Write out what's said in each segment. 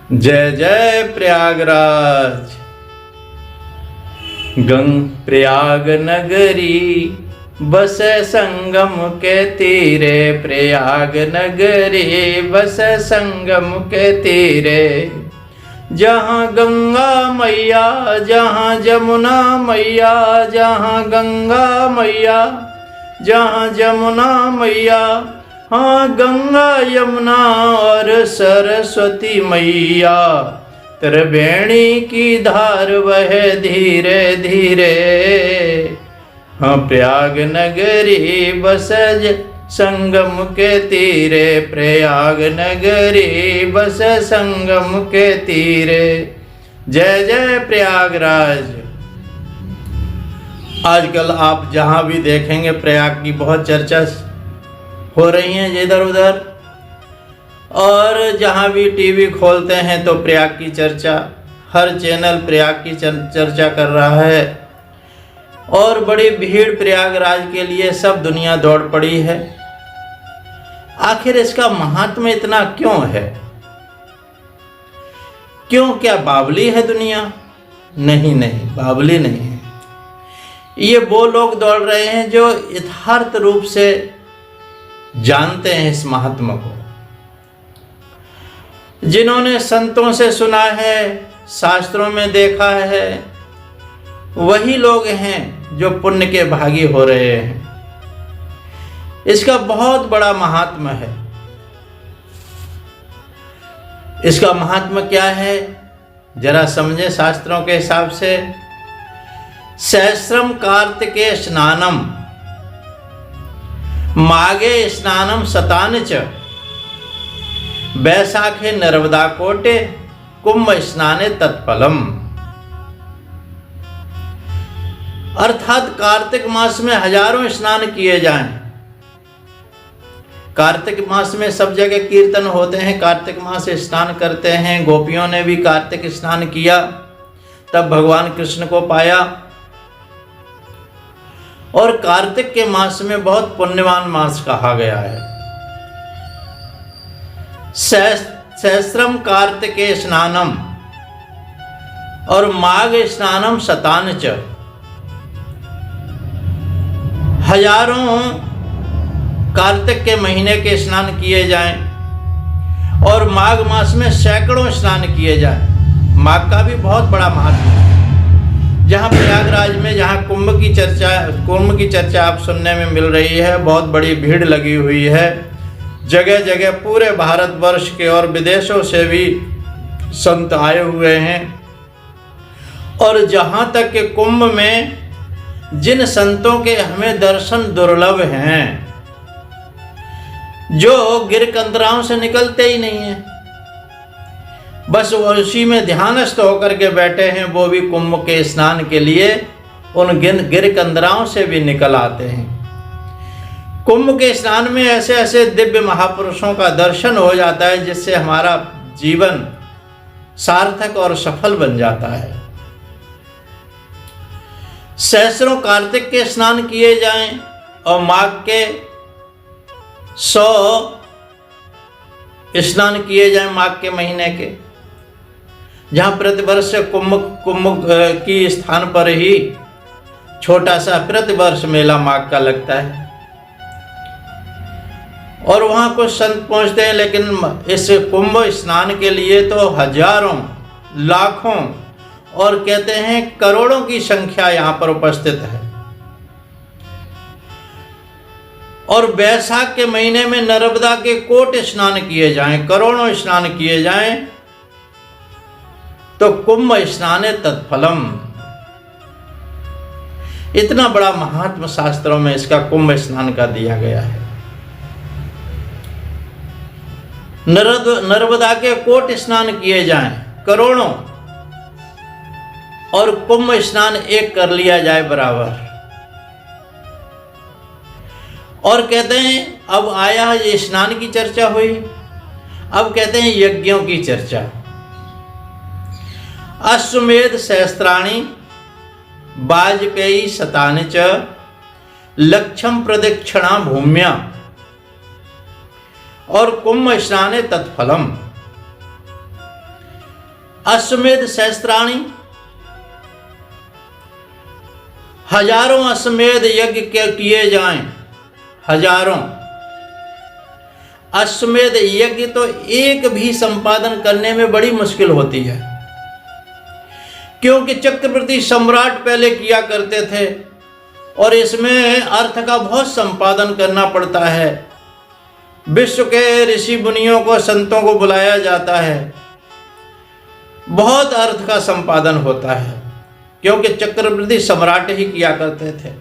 जय जय प्रयागराज। प्रयाग नगरी बसे संगम के तीरे, प्रयाग नगरी बसे संगम के तीरे। जहाँ गंगा मैया, जहाँ जमुना मैया, जहाँ गंगा मैया, जहाँ जमुना मैया, हाँ गंगा यमुना और सरस्वती मैया। त्रिवेणी की धार वह धीरे धीरे। हाँ प्रयाग नगरी बसज संगम के तीरे, प्रयाग नगरी बस संगम के तीरे। जय जय प्रयागराज। आजकल आप जहाँ भी देखेंगे प्रयाग की बहुत चर्चा हो रही हैं इधर उधर, और जहाँ भी टीवी खोलते हैं तो प्रयाग की चर्चा, हर चैनल प्रयाग की चर्चा कर रहा है और बड़ी भीड़ प्रयागराज के लिए सब दुनिया दौड़ पड़ी है। आखिर इसका महात्म्य इतना क्यों है? क्यों, क्या बावली है दुनिया? नहीं नहीं, बावली नहीं है। ये वो लोग दौड़ रहे हैं जो यथार्थ रूप से जानते हैं इस महात्मा को, जिन्होंने संतों से सुना है, शास्त्रों में देखा है, वही लोग हैं जो पुण्य के भागी हो रहे हैं। इसका बहुत बड़ा महात्मा है। इसका महात्मा क्या है जरा समझे शास्त्रों के हिसाब से। सहस्रम कार्तिके स्नानम, माघे स्नानम शतानि च, बैसाखे नर्मदा कोटे, कुंभ स्नाने तत्फलम। अर्थात कार्तिक मास में हजारों स्नान किए जाएं। कार्तिक मास में सब जगह कीर्तन होते हैं, कार्तिक मास स्नान करते हैं। गोपियों ने भी कार्तिक स्नान किया, तब भगवान कृष्ण को पाया। और कार्तिक के मास में बहुत पुण्यवान मास कहा गया है। सहस्रम कार्तिके स्नानम और माघ स्नानम शतानि च, हजारों कार्तिक के महीने के स्नान किए जाएं और माघ मास में सैकड़ों स्नान किए जाएं। माघ का भी बहुत बड़ा महत्व है। जहाँ प्रयागराज में जहाँ कुंभ की चर्चा आप सुनने में मिल रही है, बहुत बड़ी भीड़ लगी हुई है। जगह जगह पूरे भारतवर्ष के और विदेशों से भी संत आए हुए हैं। और जहाँ तक कि कुंभ में जिन संतों के हमें दर्शन दुर्लभ हैं, जो गिरकंदराओं से निकलते ही नहीं हैं, बस वो उसी में ध्यानस्थ होकर के बैठे हैं, वो भी कुंभ के स्नान के लिए उन गिरकंदराओं से भी निकल आते हैं। कुंभ के स्नान में ऐसे ऐसे दिव्य महापुरुषों का दर्शन हो जाता है, जिससे हमारा जीवन सार्थक और सफल बन जाता है। सहस्रों कार्तिक के स्नान किए जाएं और माघ के 100 स्नान किए जाएं माघ के महीने के, जहाँ प्रतिवर्ष कुंभ की स्थान पर ही छोटा सा प्रतिवर्ष मेला माघ का लगता है। और वहाँ कुछ संत पहुँचते हैं, लेकिन इस कुंभ स्नान के लिए तो हजारों, लाखों और कहते हैं करोड़ों की संख्या यहाँ पर उपस्थित है। और बैसाख के महीने में नर्मदा के कोट स्नान किए जाएं, करोड़ों स्नान किए जाएं, तो कुंभ स्नाने तत्फलम। इतना बड़ा महात्मा शास्त्रों में इसका कुंभ स्नान का दिया गया है। नर्मदा के कोट स्नान किए जाएं, करोड़ों, और कुंभ स्नान एक कर लिया जाए बराबर। और कहते हैं अब आया ये स्नान की चर्चा हुई, अब कहते हैं यज्ञों की चर्चा। अश्वमेध सहस्त्राणि, वाजपेयी शतानि च, लक्षम प्रदक्षिणा भूम्या, और कुंभ स्नाने तत्फलम। अश्वमेध सहस्त्राणी, हजारों अश्वमेध यज्ञ किए जाएं, हजारों अश्वमेध यज्ञ तो एक भी संपादन करने में बड़ी मुश्किल होती है, क्योंकि चक्रवर्ती सम्राट पहले किया करते थे और इसमें अर्थ का बहुत संपादन करना पड़ता है। विश्व के ऋषि मुनियों को, संतों को बुलाया जाता है, बहुत अर्थ का संपादन होता है, क्योंकि चक्रवर्ती सम्राट ही किया करते थे।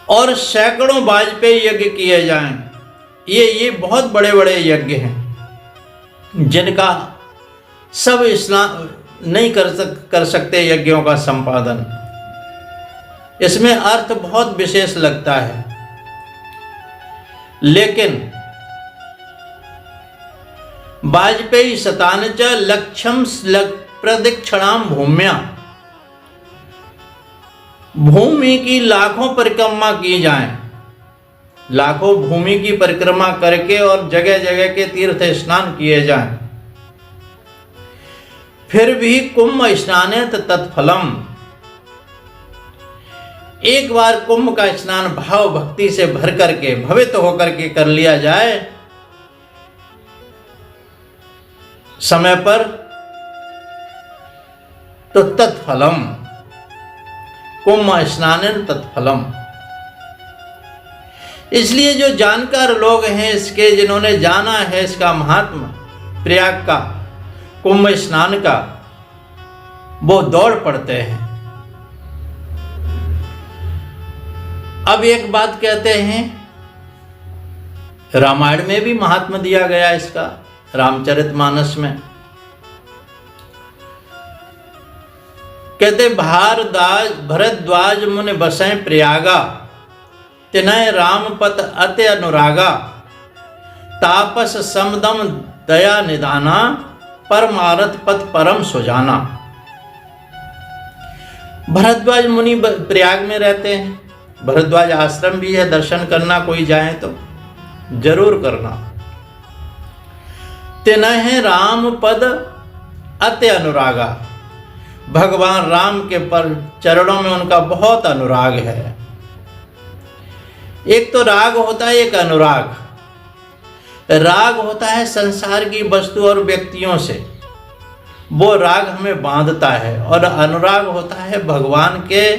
और सैकड़ों वाजपेयी यज्ञ किए जाएं, ये बहुत बड़े बड़े यज्ञ हैं जिनका सब स्नान नहीं कर सकते यज्ञों का संपादन। इसमें अर्थ बहुत विशेष लगता है, लेकिन वाजपेयी शतान च लक्ष्यम प्रदक्षिणाम भूम्या, भूमि की लाखों परिक्रमा की जाएं, लाखों भूमि की परिक्रमा करके और जगह जगह के तीर्थ स्नान किए जाएं, फिर भी कुंभ स्नानेत तत्फलम, एक बार कुंभ का स्नान भाव भक्ति से भर करके, भवित होकर के कर लिया जाए समय पर, तो तत्फलम, कुंभ स्नानेन तत्फलम। इसलिए जो जानकार लोग हैं इसके, जिन्होंने जाना है इसका महात्मा प्रयाग का, कुंभ स्नान का, वो दौड़ पड़ते हैं। अब एक बात कहते हैं, रामायण में भी महात्मा दिया गया इसका, रामचरितमानस में कहते भरद्वाज मुनि बसें प्रयागा, तिनय रामपत अति अनुरागा, तापस समदम दया निदाना, परमारथ पथ परम सुजाना। भरद्वाज मुनि प्रयाग में रहते हैं, भरद्वाज आश्रम भी है, दर्शन करना कोई जाए तो जरूर करना। तिनय राम पद अति अनुरागा, भगवान राम के पर चरणों में उनका बहुत अनुराग है। एक तो राग होता है, एक अनुराग। राग होता है संसार की वस्तु और व्यक्तियों से, वो राग हमें बांधता है, और अनुराग होता है भगवान के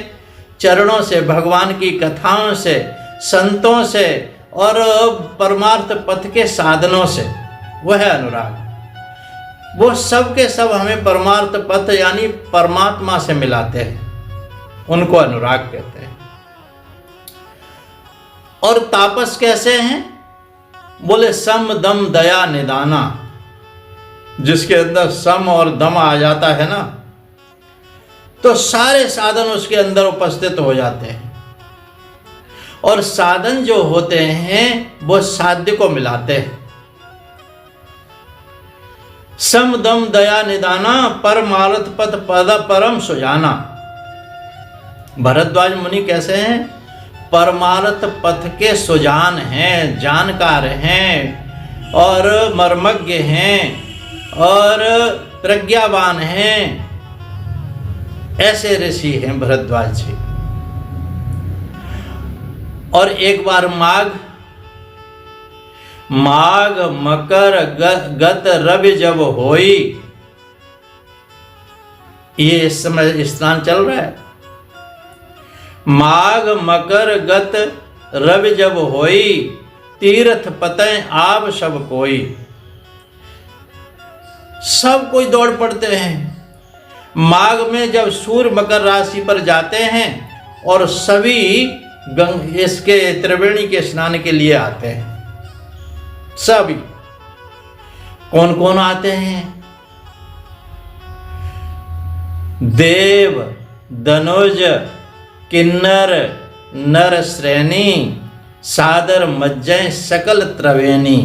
चरणों से, भगवान की कथाओं से, संतों से और परमार्थ पथ के साधनों से, वह है अनुराग। वो सब के सब हमें परमार्थ पथ यानी परमात्मा से मिलाते हैं, उनको अनुराग कहते हैं। और तापस कैसे हैं? बोले सम दम दया निदाना, जिसके अंदर सम और दम आ जाता है ना, तो सारे साधन उसके अंदर उपस्थित हो जाते हैं, और साधन जो होते हैं वो साध्य को मिलाते हैं। सम दम दया निदाना, परमार्थ पथ पद परम सुजाना। भरद्वाज मुनि कैसे हैं? परमार्थ पथ के सुजान हैं, जानकार हैं और मर्मज्ञ हैं और प्रज्ञावान हैं, ऐसे ऋषि हैं भरद्वाज जी। और एक बार माघ मकर गत रवि जब होई, ये इस समय स्नान चल रहा है। माघ मकर गत रवि जब होई, तीर्थ पतय आप सब कोई। सब कोई दौड़ पड़ते हैं। माघ में जब सूर्य मकर राशि पर जाते हैं और सभी इसके त्रिवेणी के स्नान के लिए आते हैं। सभी कौन कौन आते हैं? देव, धनुज, किन्नर, नर श्रेणी, सादर मज्जय सकल त्रिवेणी।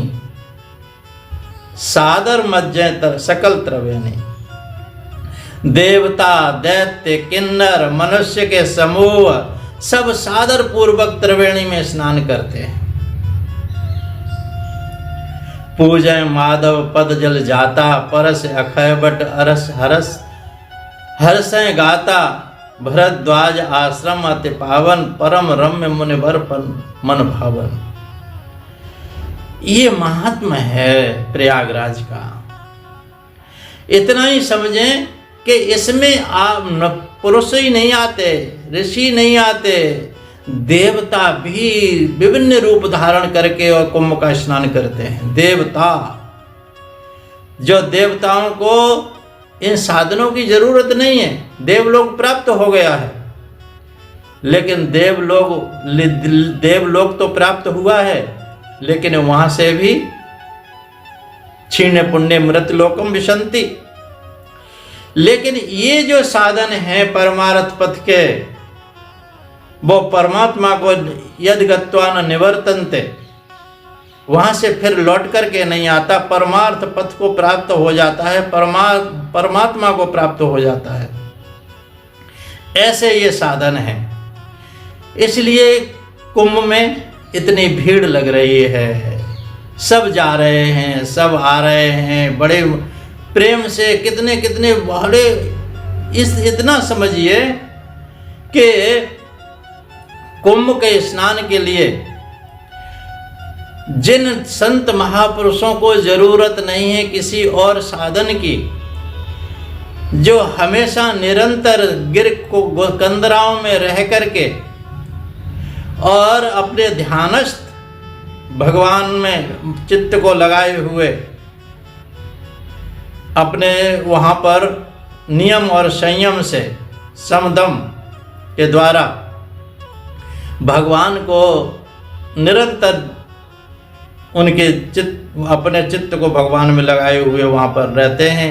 सादर मज्जय सकल त्रिवेणी। देवता, दैत्य, किन्नर, मनुष्य के समूह सब सादर पूर्वक त्रिवेणी में स्नान करते हैं। पूजय माधव पद जल जाता, परस अखय बट अरस हरस हर्षय गाता, भरद्वाज आश्रम अति पावन, परम रम्य मुनिवर मन भावन। ये महात्मा है प्रयागराज का। इतना ही समझें कि इसमें आप पुरुष ही नहीं आते, ऋषि नहीं आते, देवता भी विभिन्न रूप धारण करके और कुंभ का स्नान करते हैं। देवता, जो देवताओं को इन साधनों की जरूरत नहीं है, देवलोक प्राप्त हो गया है, लेकिन देवलोक तो प्राप्त हुआ है, लेकिन वहां से भी क्षीण पुण्य मृत लोकम विशंति। लेकिन ये जो साधन है परमार्थ पथ के, वो परमात्मा को यदि गत्वा न निवर्तन्ते, वहां से फिर लौट करके नहीं आता, परमार्थ पथ को प्राप्त हो जाता है, परमात्मा को प्राप्त हो जाता है। ऐसे ये साधन है। इसलिए कुंभ में इतनी भीड़ लग रही है, सब जा रहे हैं, सब आ रहे हैं, बड़े प्रेम से, कितने कितने बड़े। इतना समझिए कि कुंभ के स्नान के लिए जिन संत महापुरुषों को जरूरत नहीं है किसी और साधन की, जो हमेशा निरंतर गिर को कंदराओं में रह करके और अपने ध्यानस्थ भगवान में चित्त को लगाए हुए अपने वहाँ पर नियम और संयम से, समदम के द्वारा भगवान को निरंतर उनके अपने चित्त को भगवान में लगाए हुए वहाँ पर रहते हैं,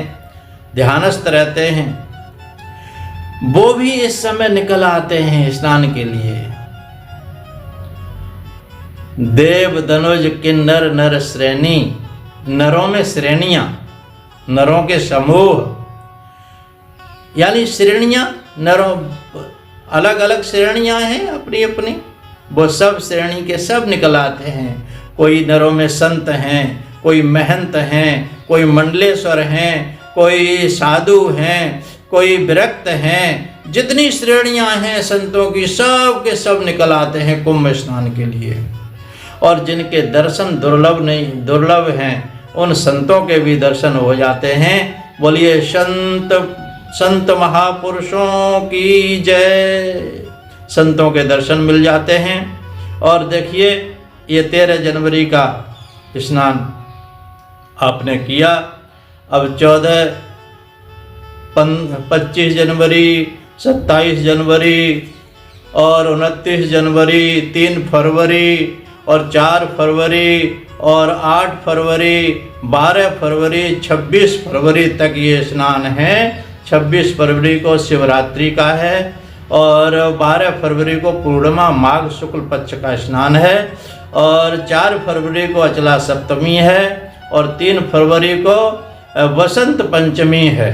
ध्यानस्थ रहते हैं, वो भी इस समय निकल आते हैं स्नान के लिए। देव धनुज किन्नर नर श्रेणी, नरों में श्रेणियां, नरों के समूह, यानी श्रेणियां, नरों अलग अलग श्रेणियां हैं अपनी अपनी, वो सब श्रेणी के सब निकल आते हैं। कोई नरों में संत हैं, कोई महंत हैं, कोई मंडलेश्वर हैं, कोई साधु हैं, कोई विरक्त हैं, जितनी श्रेणियां हैं संतों की, सब के सब निकल आते हैं कुंभ स्नान के लिए। और जिनके दर्शन दुर्लभ हैं, उन संतों के भी दर्शन हो जाते हैं। बोलिए संत महापुरुषों की जय। संतों के दर्शन मिल जाते हैं। और देखिए, ये 13 जनवरी का स्नान आपने किया, अब 14, 25 जनवरी, 27 जनवरी और 29 जनवरी, 3 फरवरी और 4 फरवरी और 8 फरवरी, 12 फरवरी, 26 फरवरी तक ये स्नान है। 26 फरवरी को शिवरात्रि का है और 12 फरवरी को पूर्णिमा माघ शुक्ल पक्ष का स्नान है और 4 फरवरी को अचला सप्तमी है और 3 फरवरी को वसंत पंचमी है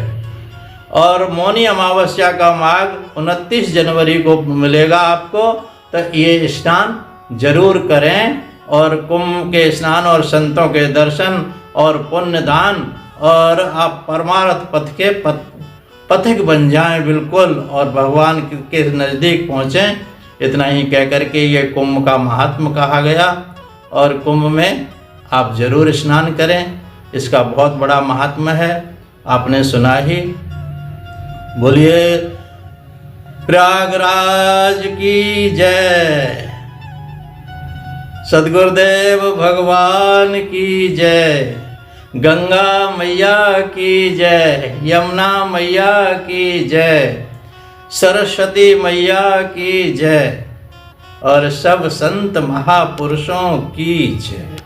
और मौनी अमावस्या का माघ 29 जनवरी को मिलेगा आपको। तो ये स्नान जरूर करें और कुंभ के स्नान और संतों के दर्शन और पुण्य दान, और आप परमार्थ पथ के पथिक बन जाएं बिल्कुल, और भगवान के नज़दीक पहुँचें। इतना ही कह करके ये कुंभ का महात्म कहा गया। और कुंभ में आप जरूर स्नान करें, इसका बहुत बड़ा महात्म है, आपने सुना ही। बोलिए प्रयागराज की जय, सद्गुरुदेव भगवान की जय, गंगा मैया की जय, यमुना मैया की जय, सरस्वती मैया की जय और सब संत महापुरुषों की जय।